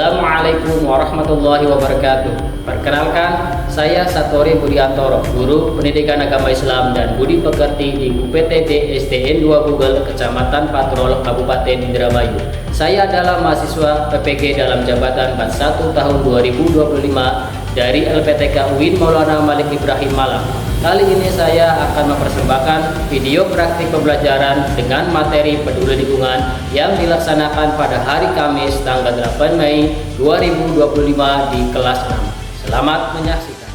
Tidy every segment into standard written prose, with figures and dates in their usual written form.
Assalamualaikum warahmatullahi wabarakatuh. Perkenalkan, saya Satori Budiantoro, Guru Pendidikan Agama Islam dan Budi Pekerti di UPTD SDN 2 Google, Kecamatan Patrol, Kabupaten Indramayu. Saya adalah mahasiswa PPG dalam jabatan 41 tahun 2025 dari LPTK UIN Maulana Malik Ibrahim Malang. Kali ini saya akan mempersembahkan video praktik pembelajaran dengan materi peduli lingkungan yang dilaksanakan pada hari Kamis tanggal 8 Mei 2025 di kelas 6. Selamat menyaksikan.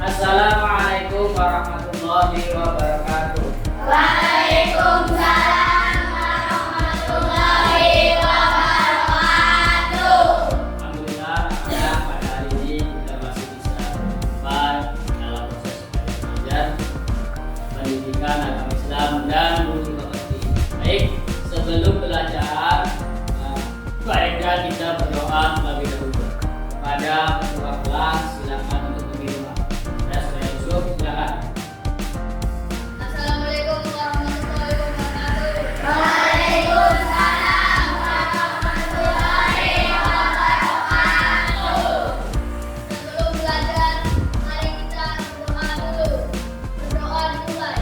Assalamualaikum warahmatullahi wabarakatuh. Waalaikumsalam warahmatullahi wabarakatuh. Alhamdulillah, pada hari ini kita masih bisa berjumpa dalam proses belajar pendidikan agama Islam dan budi pekerti. Baik, sebelum belajar, baiknya kita berdoa terlebih dahulu kepada ketua kelas. Silakan untuk meminta. Silakan. Assalamualaikum warahmatullahi wabarakatuh. Waalaikumsalam warahmatullahi wabarakatuh. Sebelum belajar, mari kita berdoa dulu. Berdoa dimulai.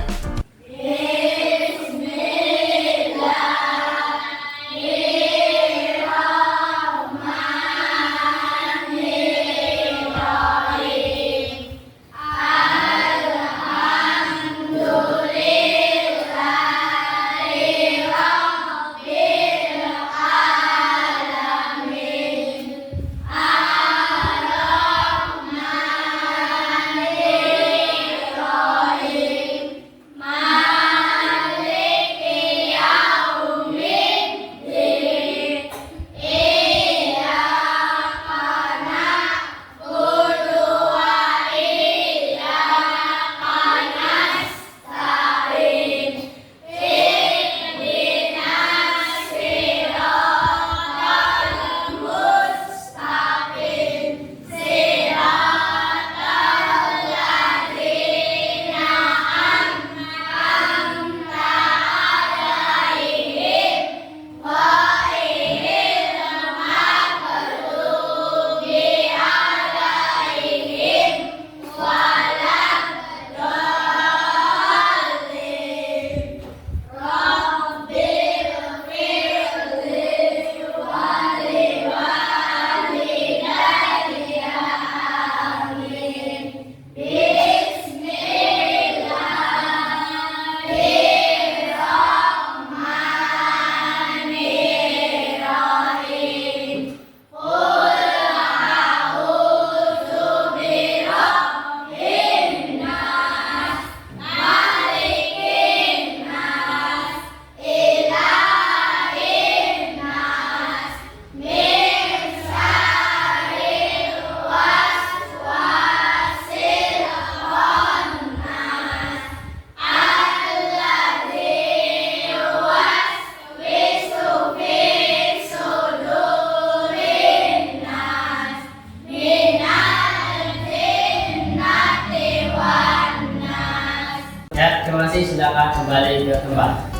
Ya, terima kasih. Silakan kembali ke tempat.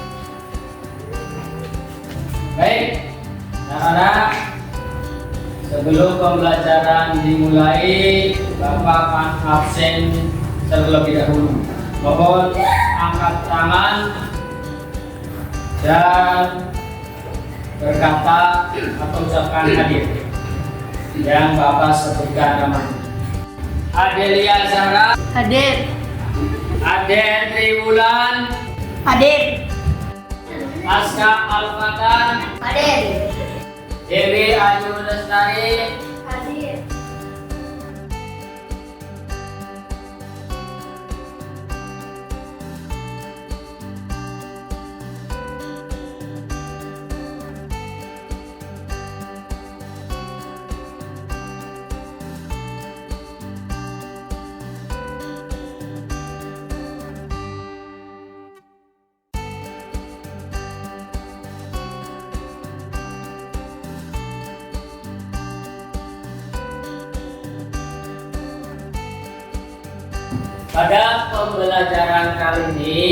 Baik, anak-anak, sebelum pembelajaran dimulai, Bapak akan absen terlebih dahulu. Mohon angkat tangan dan berkata atau ucapkan hadir. Yang Bapak sebutkan namanya. Adelia Zara. Hadir. Aden Triwulan. Hadir. Aska Alfatan. Hadir. Dewi Ayu Lestari. Hadir. Pada pembelajaran kali ini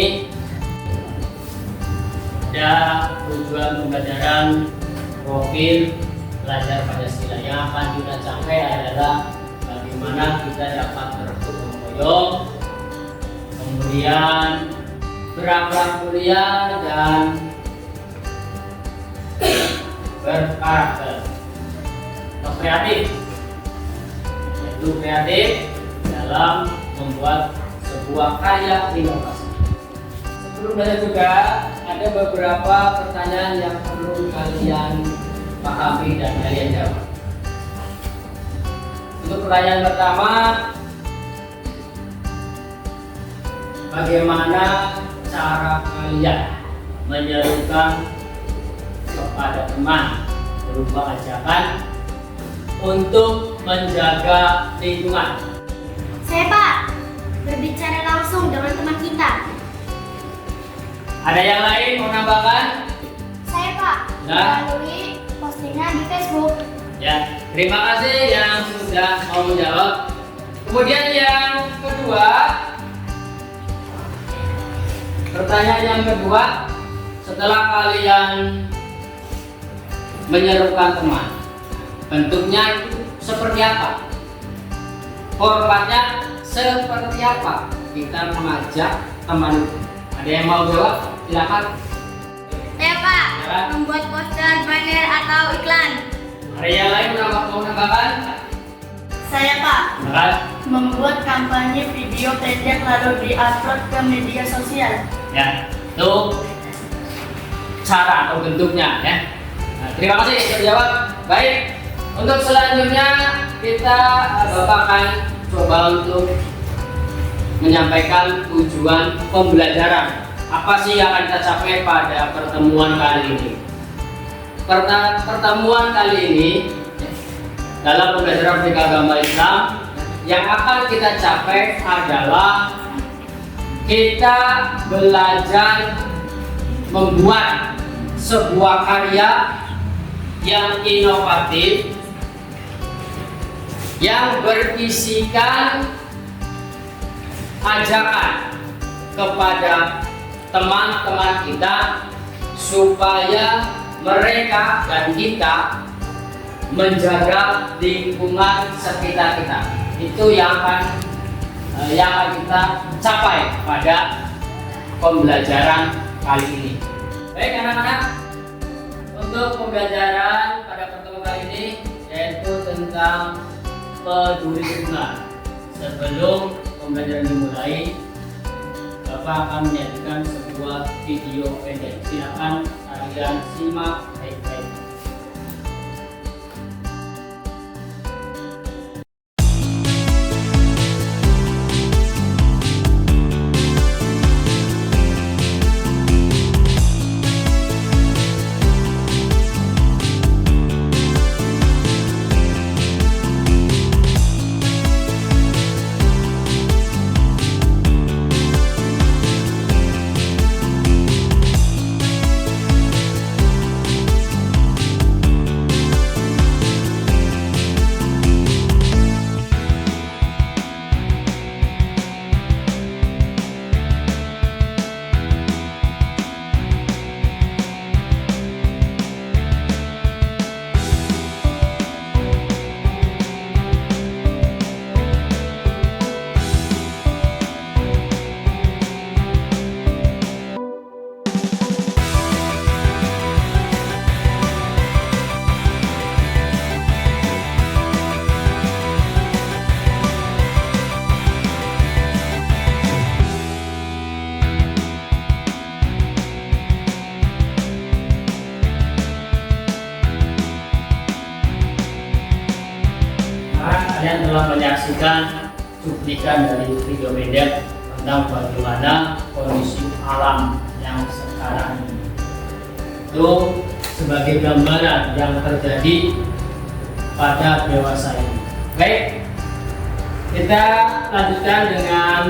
ada tujuan pembelajaran profil pelajar Pancasila. Yang akan kita capai adalah bagaimana kita dapat bergotong royong, kemudian berakhlak mulia dan berkarakter atau kreatif, yaitu kreatif dalam membuat sebuah karya inovasi. Sebelumnya juga ada beberapa pertanyaan yang perlu kalian pahami dan kalian jawab. Untuk pertanyaan pertama, bagaimana cara kalian menyerukan kepada teman berupa ajakan untuk menjaga lingkungan? Saya, Pak, berbicara langsung dengan teman kita. Ada yang lain mau nambahkan? Saya, Pak, Nah. melalui postingan di Facebook. Ya, terima kasih yang sudah mau menjawab. Kemudian yang kedua, pertanyaan yang kedua, setelah kalian menyerukan teman, bentuknya itu seperti apa? Formatnya seperti apa? Kita mengajak teman itu. Ada yang mau jawab? Silakan. Saya, Pak, Ya. membuat poster, banner, atau iklan. Ada yang lain mau menambahkan? Saya, Pak, Silakan. membuat kampanye video pendek lalu diupload ke media sosial. Ya, itu cara atau bentuknya ya. Nah, terima kasih sudah jawab. Baik, untuk selanjutnya kita Bapak akan coba untuk menyampaikan tujuan pembelajaran. Apa sih yang akan kita capai pada pertemuan kali ini? Pertemuan kali ini dalam pembelajaran Pendidikan Agama Islam yang akan kita capai adalah kita belajar membuat sebuah karya yang inovatif yang berisikan ajakan kepada teman-teman kita supaya mereka dan kita menjaga lingkungan sekitar kita. Itu yang akan kita capai pada pembelajaran kali ini. Baik anak-anak, untuk pembelajaran pada pertemuan kali ini yaitu tentang peduli lingkungan. Sebelum pembelajaran dimulai, Bapak akan menyajikan sebuah video pendek. Silakan kalian simak baik-baik. Kalian telah menyaksikan cuplikan dari video pendek tentang bagaimana kondisi alam yang sekarang ini. Itu sebagai gambaran yang terjadi pada dewasa ini. Baik, kita lanjutkan dengan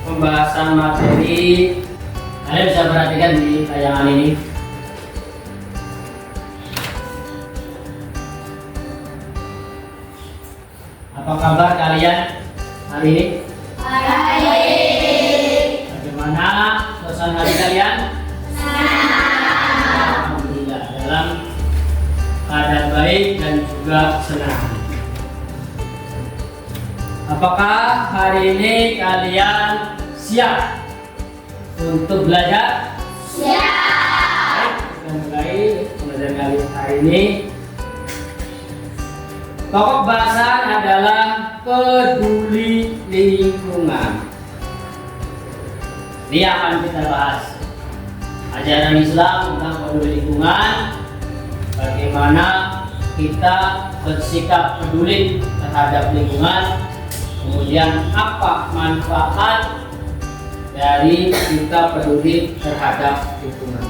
pembahasan materi. Kalian bisa perhatikan di tayangan ini. Apa kabar kalian hari ini? Baik. Bagaimana suasana hati kalian? Alhamdulillah, dalam keadaan baik dan juga senang. Apakah hari ini kalian siap untuk belajar? Siap. Kita mulai pelajaran kali hari ini. Pokok bahasan adalah peduli lingkungan. Ini yang akan kita bahas. Ajaran Islam tentang peduli lingkungan. Bagaimana kita bersikap peduli terhadap lingkungan. Kemudian apa manfaat dari kita peduli terhadap lingkungan.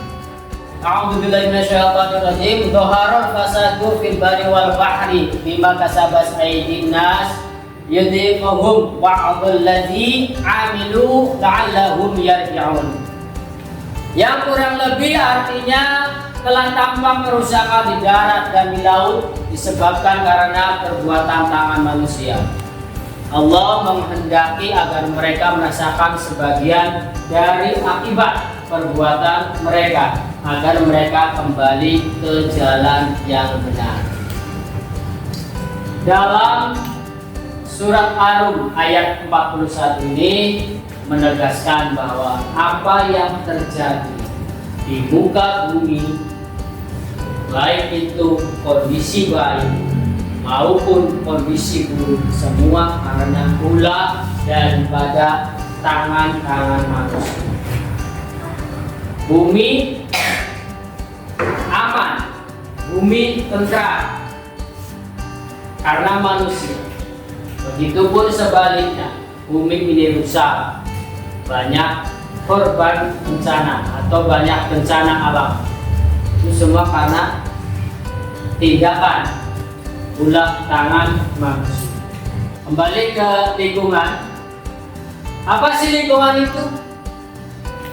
A'udzubillahi minasyaitonir rajim. Dhaharal fasadu fil barri wal bahri bima kasabat aydin nas yudhiquhum wa'dul ladzi 'amilu la'allahum yarji'un. Yang kurang lebih artinya telah tampak kerusakan di darat dan di laut disebabkan karena perbuatan tangan manusia. Allah menghendaki agar mereka merasakan sebagian dari akibat perbuatan mereka agar mereka kembali ke jalan yang benar. Dalam surat Ar-Rum ayat 41 ini menegaskan bahwa apa yang terjadi di muka bumi, baik itu kondisi baik maupun kondisi buruk, semua karena ulah daripada tangan-tangan manusia. Bumi aman, bumi tentram karena manusia. Begitupun sebaliknya, bumi ini rusak, banyak korban bencana atau banyak bencana alam. Itu semua karena tindakan ulah tangan manusia. Kembali ke lingkungan. Apa sih lingkungan itu?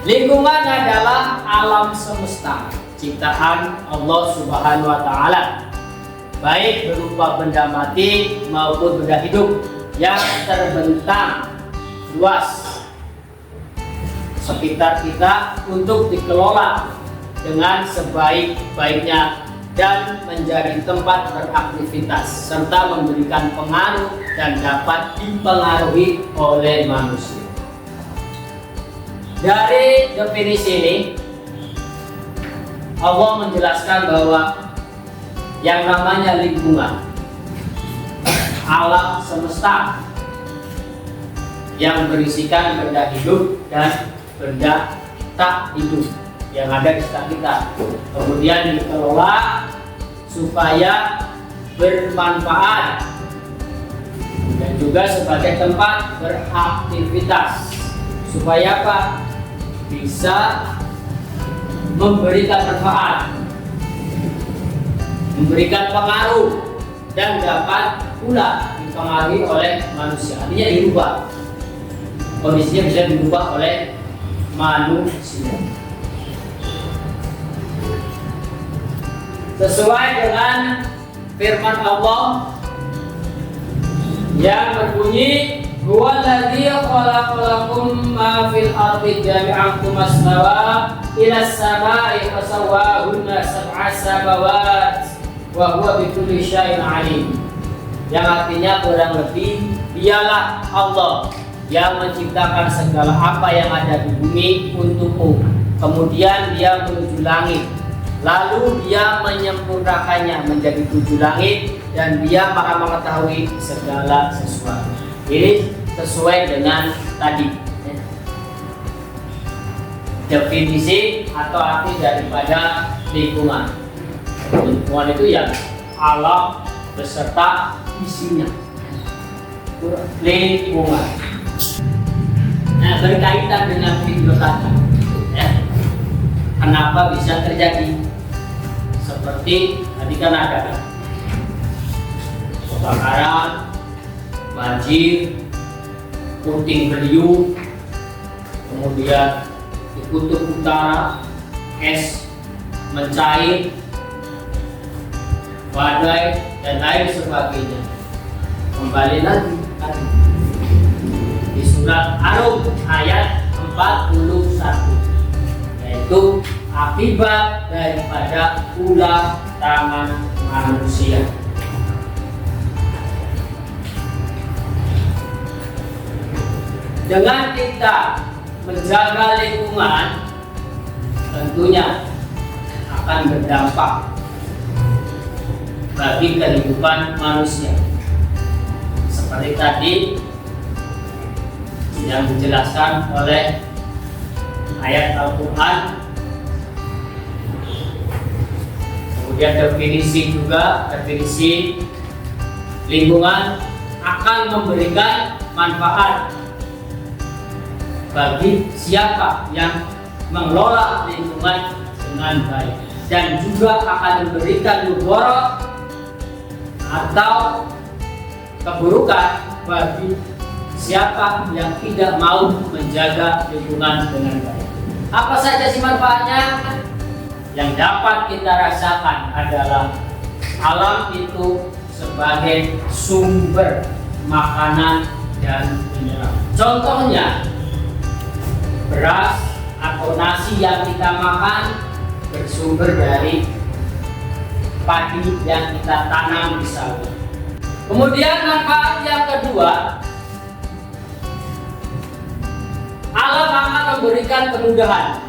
Lingkungan adalah alam semesta, ciptaan Allah Subhanahu wa taala. Baik berupa benda mati maupun benda hidup yang terbentang luas sekitar kita untuk dikelola dengan sebaik-baiknya dan menjadi tempat beraktivitas serta memberikan pengaruh dan dapat dipengaruhi oleh manusia. Dari definisi ini, Allah menjelaskan bahwa yang namanya lingkungan, alam semesta yang berisikan benda hidup dan benda tak hidup yang ada di sekitar kita, kemudian dikelola supaya bermanfaat dan juga sebagai tempat beraktivitas supaya apa? Bisa memberikan manfaat, memberikan pengaruh dan dapat pula dipengaruhi oleh manusia. Artinya dirubah, kondisinya bisa dirubah oleh manusia. Sesuai dengan firman Allah yang berbunyi, huwallazi khalaqalakum ma fil ardi jami'an tsumma istawa ila as-samaa'i fasawwahunna sab'a samawat wa huwa bikulli syai'in 'alim. Yang artinya kurang lebih, dialah Allah yang menciptakan segala apa yang ada di bumi untukmu, kemudian dia menuju langit, lalu dia menyempurnakannya menjadi 7 langit, dan dia maha mengetahui segala sesuatu. Ini sesuai dengan tadi definisi atau arti daripada lingkungan. Lingkungan itu ya alam beserta isinya, lingkungan. Nah, berkaitan dengan video tadi, kenapa bisa terjadi seperti tadi kan ada kebakaran, banjir, puting beliung, kemudian di kutub utara es mencair, badai dan lain sebagainya. Kembali lagi di surat Ar-Rum ayat 41, yaitu akibat daripada ulah tangan manusia. Dengan kita menjaga lingkungan, tentunya akan berdampak bagi kehidupan manusia. Seperti tadi yang dijelaskan oleh ayat Al-Quran, kemudian definisi lingkungan akan memberikan manfaat bagi siapa yang mengelola lingkungan dengan baik, dan juga akan memberikan mudarat atau keburukan bagi siapa yang tidak mau menjaga lingkungan dengan baik. Apa saja sih manfaatnya? Yang dapat kita rasakan adalah alam itu sebagai sumber makanan dan mineral. Contohnya, beras atau nasi yang kita makan bersumber dari padi yang kita tanam di sawah. Kemudian manfaat yang kedua, alam akan memberikan kemudahan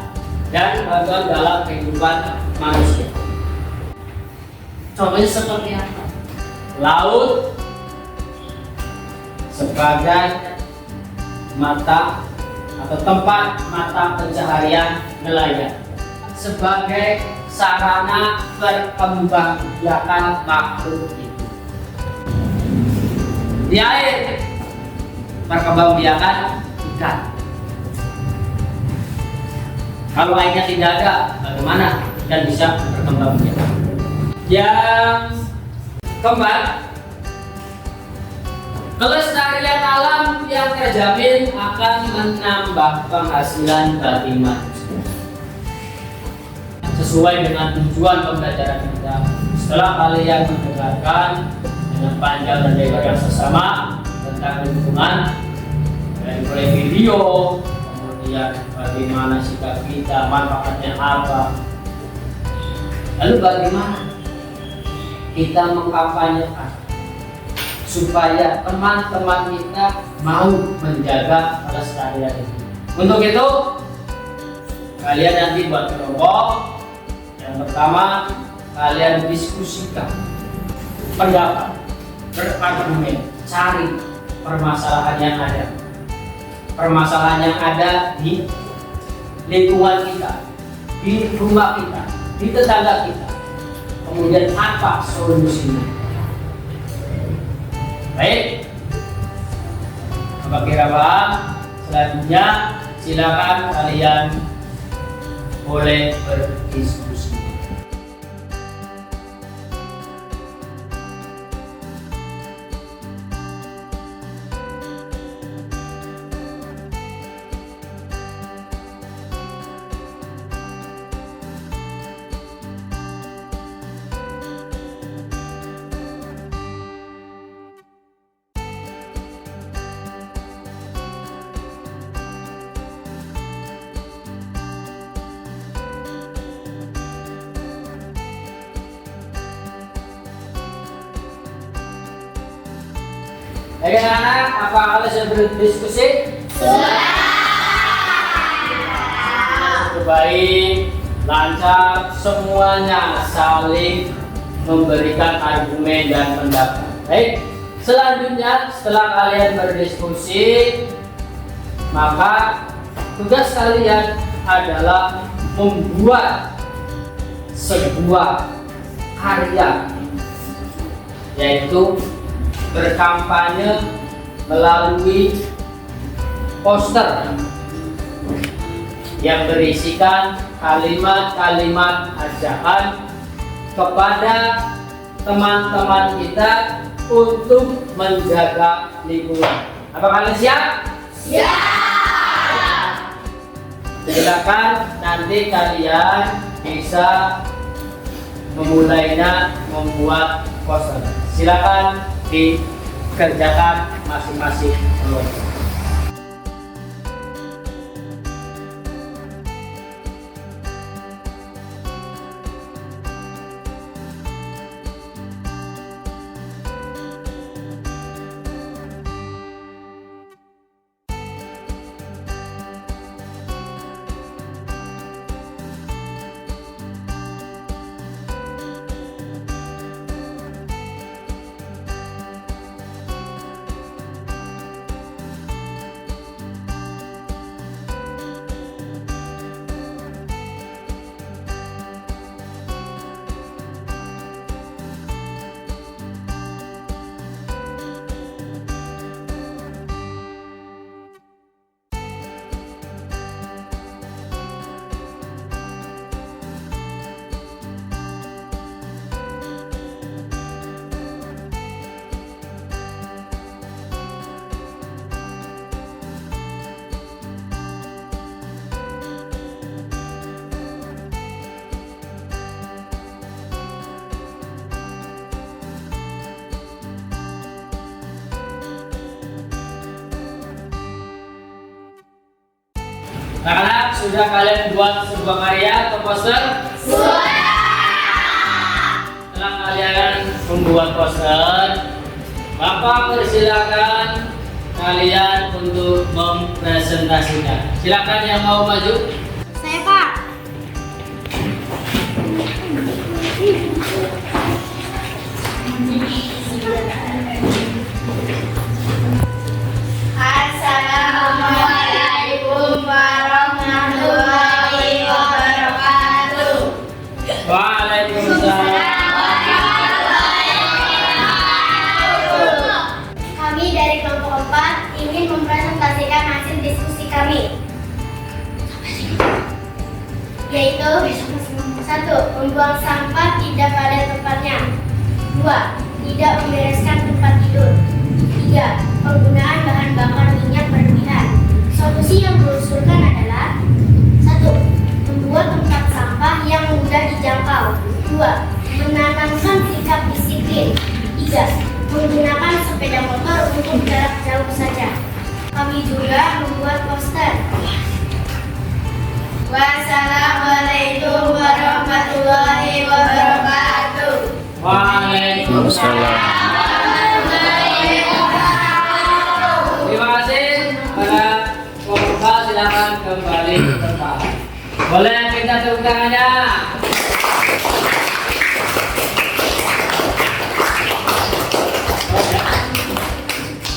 dan bantuan dalam kehidupan manusia. Contohnya seperti apa? Laut sebagai mata atau tempat mata pencaharian nelayan, sebagai sarana perkembangbiakan makhluk hidup. Di air, perkembangbiakan ikan. Kalau airnya tidak ada, bagaimana ikan bisa berkembang biak? Yang keempat, kelestarian alam yang terjamin akan menambah penghasilan bagi manusia. Sesuai dengan tujuan pembelajaran kita, setelah kalian mendengarkan dengan panjang dan lebar yang sesama tentang lingkungan, dari mulai video, kemudian bagaimana sikap kita, manfaatnya apa, lalu bagaimana kita mengkampanyekan supaya teman-teman kita mau menjaga kelestarian itu. Untuk itu, kalian nanti buat kelompok. Yang pertama, kalian diskusikan pendapat, berargumen, cari permasalahan yang ada. Permasalahan yang ada di lingkungan kita, di rumah kita, di tetangga kita. Kemudian apa solusinya? Baik, apa kira paham? Selanjutnya silakan kalian boleh berdiskusi. Baik anak-anak, apa kalian sudah berdiskusi? Baik, lancar, semuanya saling memberikan argumen dan pendapat. Baik, selanjutnya setelah kalian berdiskusi, maka tugas kalian adalah membuat sebuah karya, yaitu berkampanye melalui poster yang berisikan kalimat-kalimat ajakan kepada teman-teman kita untuk menjaga lingkungan. Apa kalian siap? Siap. Silakan nanti kalian bisa memulainya membuat poster. Silakan dikerjakan masing-masing kelompok. Anak-anak, sudah kalian buat sebuah karya atau poster? Setelah kalian membuat poster, Bapak persilakan kalian untuk mempresentasikan. Silakan yang mau maju. Saya, Pak. Assalamualaikum warahmatullahi wabarakatuh. Waalaikumsalam. Kami dari kelompok 4 ingin mempresentasikan hasil diskusi kami, yaitu 1. Membuang sampah tidak pada tempatnya. 2. Tidak membereskan tempat tidur. 3. Penggunaan bahan bakar minyak berlebihan. Solusi yang diusulkan adalah 1. Membuat tempat sampah yang mudah dijangkau. 2. Menanamkan sikap disiplin. 3. Menggunakan sepeda motor untuk jarak jauh saja. Kami juga membuat poster. Wassalamualaikum warahmatullahi wabarakatuh. Waalaikumsalam. Terima kasih. Para peserta silakan kembali ke tempat. Boleh minta tepuk tangannya.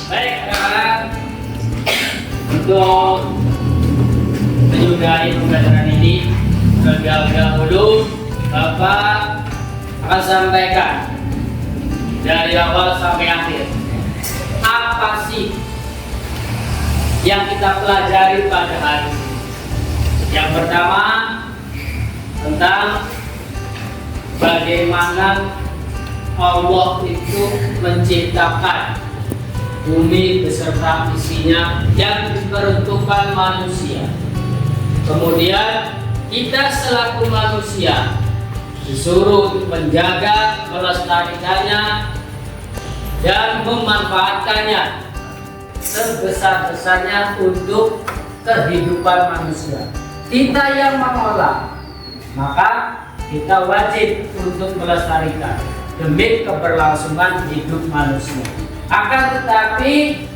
Baik, anak-anak, untuk menyudahi pembelajaran ini, terlebih dahulu Bapak akan sampaikan dari awal sampai akhir apa sih yang kita pelajari pada hari ini. Yang pertama, tentang bagaimana Allah itu menciptakan bumi beserta isinya yang diperuntukkan manusia. Kemudian kita selaku manusia disuruh untuk menjaga, melestarikannya, dan memanfaatkannya sebesar-besarnya untuk kehidupan manusia. Kita yang mengolah, maka kita wajib untuk melestarikan demi keberlangsungan hidup manusia. Akan tetapi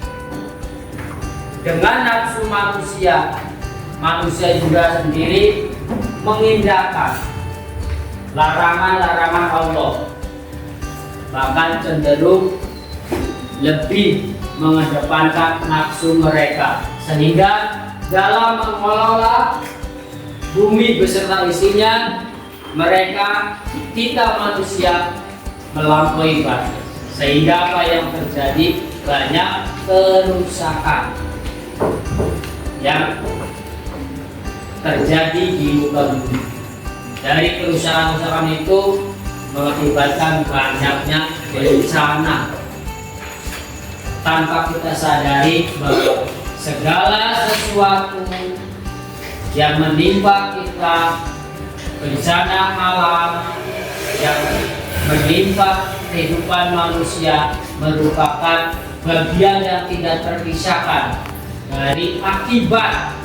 dengan nafsu manusia, manusia juga sendiri mengindahkan larangan-larangan Allah, bahkan cenderung lebih mengedepankan nafsu mereka, sehingga dalam mengelola bumi beserta isinya, mereka, kita manusia melampaui batas, sehingga apa yang terjadi, banyak kerusakan yang terjadi di muka bumi. Dari kerusakan-kerusakan itu mengakibatkan banyaknya bencana tanpa kita sadari bahwa segala sesuatu yang menimpa kita, bencana alam yang menimpa kehidupan manusia merupakan bagian yang tidak terpisahkan dari akibat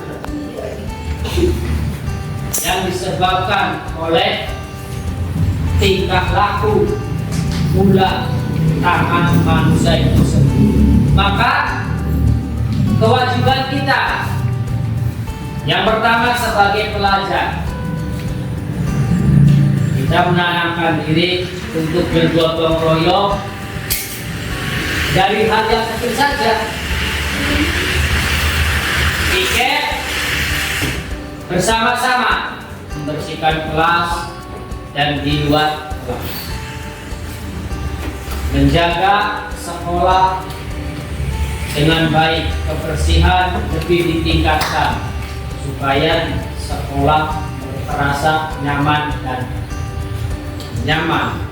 yang disebabkan oleh tingkah laku ulah tangan manusia itu sendiri. Maka kewajiban kita yang pertama sebagai pelajar, kita menanamkan diri untuk bergotong royong dari hal yang kecil saja. Tiket bersama-sama membersihkan kelas dan di luar kelas, menjaga sekolah dengan baik, kebersihan lebih ditingkatkan supaya sekolah terasa nyaman dan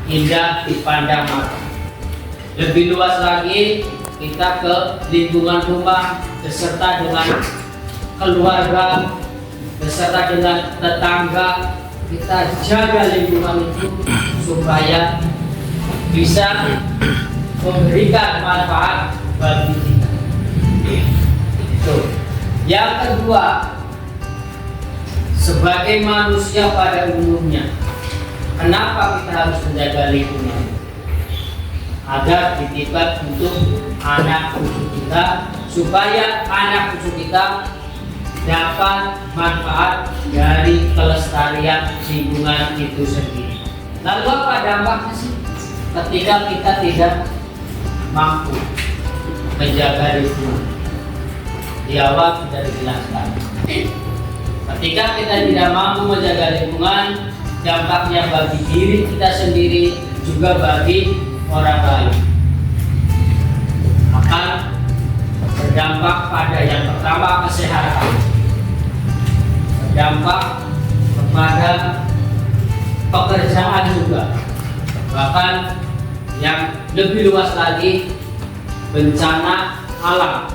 indah dipandang mata. Lebih luas lagi, kita ke lingkungan rumah beserta dengan keluarga, beserta dengan tetangga, kita jaga lingkungan itu supaya bisa memberikan manfaat bagi kita. Itu. Yang kedua, sebagai manusia pada umumnya, kenapa kita harus menjaga lingkungan? Agar dititipkan untuk anak cucu kita, supaya anak cucu kita dapat manfaat dari kelestarian lingkungan itu sendiri. Lalu apa dampaknya sih ketika kita tidak mampu menjaga lingkungan? Di awal sudah dijelaskan. Ketika kita tidak mampu menjaga lingkungan, dampaknya bagi diri kita sendiri juga bagi orang lain. Akan berdampak pada yang pertama kesehatan, berdampak kepada pekerjaan juga, bahkan yang lebih luas lagi bencana alam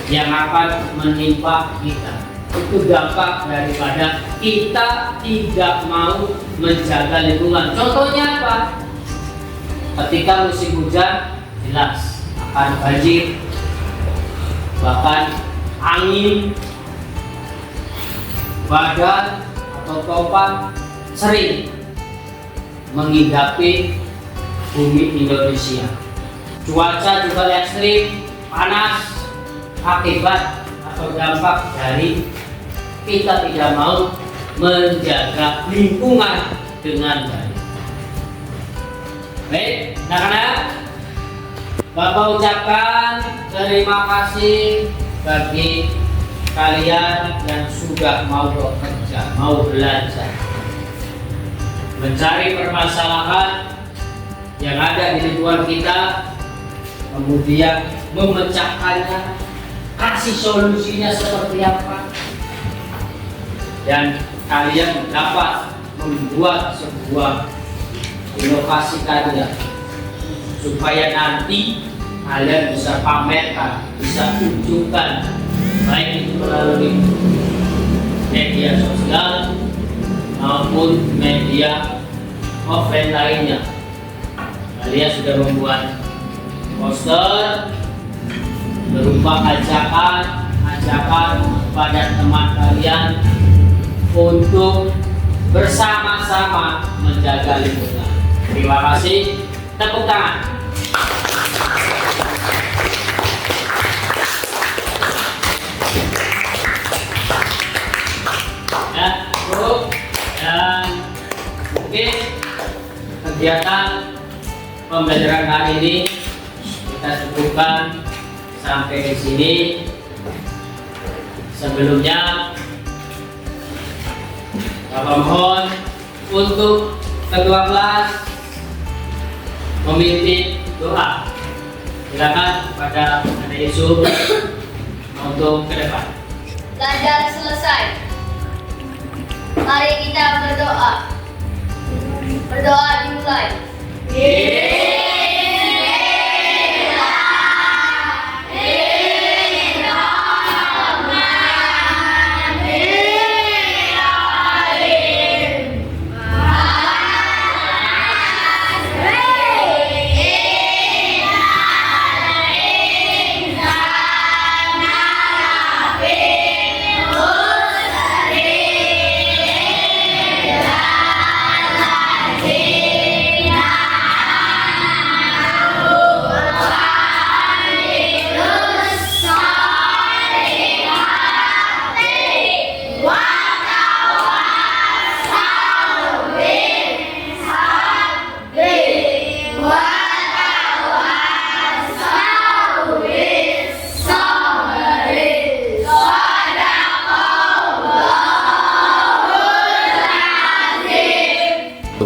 yang akan menimpa kita. Itu dampak daripada kita tidak mau menjaga lingkungan. Contohnya apa? Ketika musim hujan, jelas akan banjir, bahkan angin, badai atau topan sering menghidapi bumi Indonesia. Cuaca juga ekstrim, panas, akibat atau dampak dari kita tidak mau menjaga lingkungan dengan baik. Baik, anak-anak, Bapak ucapkan terima kasih bagi kalian yang sudah mau bekerja, mau belajar, mencari permasalahan yang ada di lingkungan kita, kemudian memecahkannya, kasih solusinya seperti apa, dan kalian dapat membuat sebuah inovasi karya supaya nanti kalian bisa pamerkan, bisa tunjukkan, baik itu melalui media sosial maupun media offline lainnya. Kalian sudah membuat poster berupa ajakan pada teman kalian untuk bersama-sama menjaga lingkungan. Terima kasih. Tepuk tangan. Ya, cukup. Dan mungkin kegiatan pembelajaran hari ini kita cukupkan sampai di sini. Sebelumnya, Bapak mohon untuk ketua kelas memimpin doa. Silakan pada Anda Yusuf untuk ke depan. Belajar selesai. Mari kita berdoa. Berdoa dimulai.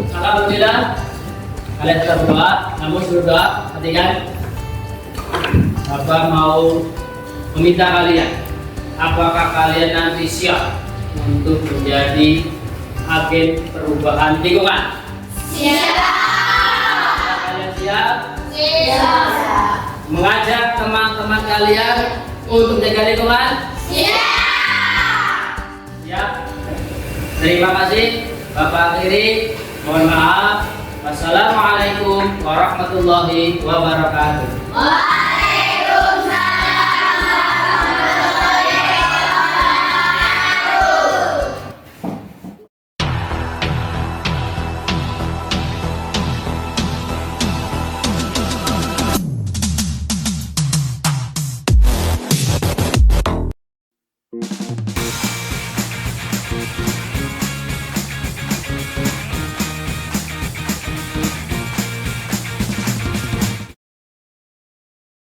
Alhamdulillah, kalian sudah berdoa. Namun berdoa, perhatikan, Bapak mau meminta kalian, apakah kalian nanti siap untuk menjadi agen perubahan lingkungan? Siap. Kalian siap? Siap. Mengajak teman-teman kalian untuk menjaga lingkungan? Siap. Siap. Terima kasih. Bapak akhiri. Mohon maaf. Wassalamualaikum warahmatullahi wabarakatuh.